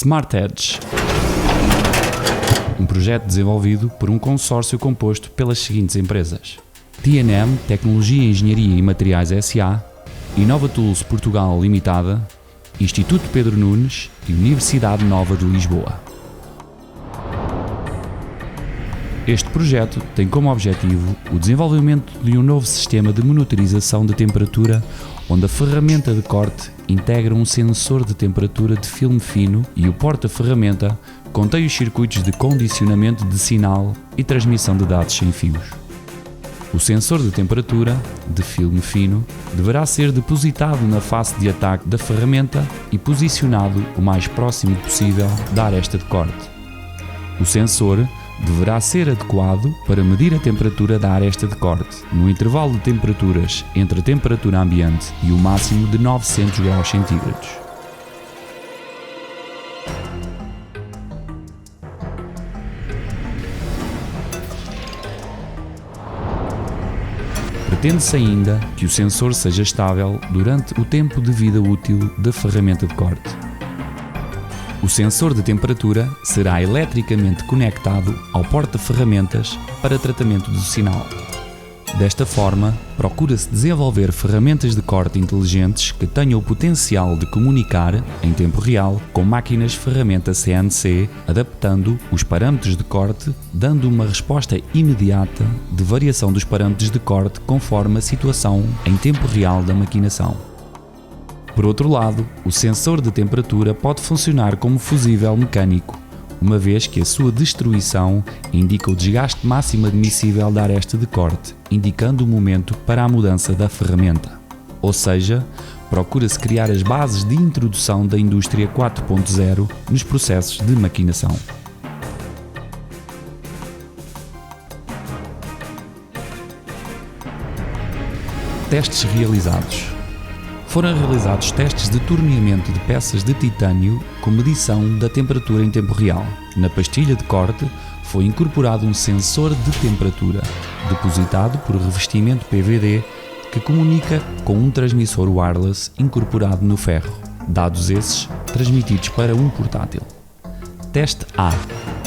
Smart Edge, um projeto desenvolvido por um consórcio composto pelas seguintes empresas: TNM, Tecnologia, Engenharia e Materiais S.A., Innovatools Portugal Limitada, Instituto Pedro Nunes e Universidade Nova de Lisboa. Este projeto tem como objetivo o desenvolvimento de um novo sistema de monitorização de temperatura, onde a ferramenta de corte integra um sensor de temperatura de filme fino e o porta-ferramenta contém os circuitos de condicionamento de sinal e transmissão de dados sem fios. O sensor de temperatura, de filme fino, deverá ser depositado na face de ataque da ferramenta e posicionado o mais próximo possível da aresta de corte. O sensor deverá ser adequado para medir a temperatura da aresta de corte, no intervalo de temperaturas entre a temperatura ambiente e o máximo de 900 graus centígrados. Pretende-se ainda que o sensor seja estável durante o tempo de vida útil da ferramenta de corte. O sensor de temperatura será eletricamente conectado ao porta-ferramentas para tratamento do sinal. Desta forma, procura-se desenvolver ferramentas de corte inteligentes que tenham o potencial de comunicar, em tempo real, com máquinas ferramenta CNC, adaptando os parâmetros de corte, dando uma resposta imediata de variação dos parâmetros de corte conforme a situação em tempo real da maquinação. Por outro lado, o sensor de temperatura pode funcionar como fusível mecânico, uma vez que a sua destruição indica o desgaste máximo admissível da aresta de corte, indicando o momento para a mudança da ferramenta. Ou seja, procura-se criar as bases de introdução da indústria 4.0 nos processos de maquinação. Testes realizados. Foram realizados testes de torneamento de peças de titânio com medição da temperatura em tempo real. Na pastilha de corte foi incorporado um sensor de temperatura, depositado por revestimento PVD, que comunica com um transmissor wireless incorporado no ferro, dados esses transmitidos para um portátil. Teste A.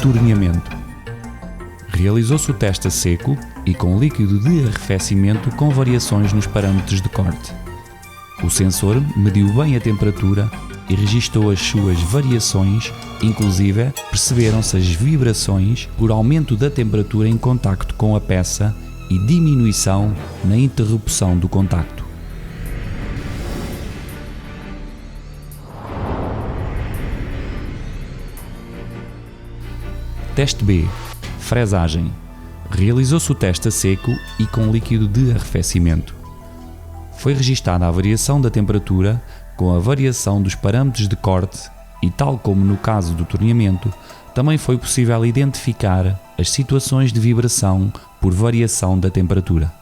Torneamento. Realizou-se o teste a seco e com líquido de arrefecimento com variações nos parâmetros de corte. O sensor mediu bem a temperatura e registou as suas variações, inclusive perceberam-se as vibrações por aumento da temperatura em contacto com a peça e diminuição na interrupção do contacto. Teste B. Fresagem. Realizou-se o teste a seco e com líquido de arrefecimento. Foi registada a variação da temperatura com a variação dos parâmetros de corte e, tal como no caso do torneamento, também foi possível identificar as situações de vibração por variação da temperatura.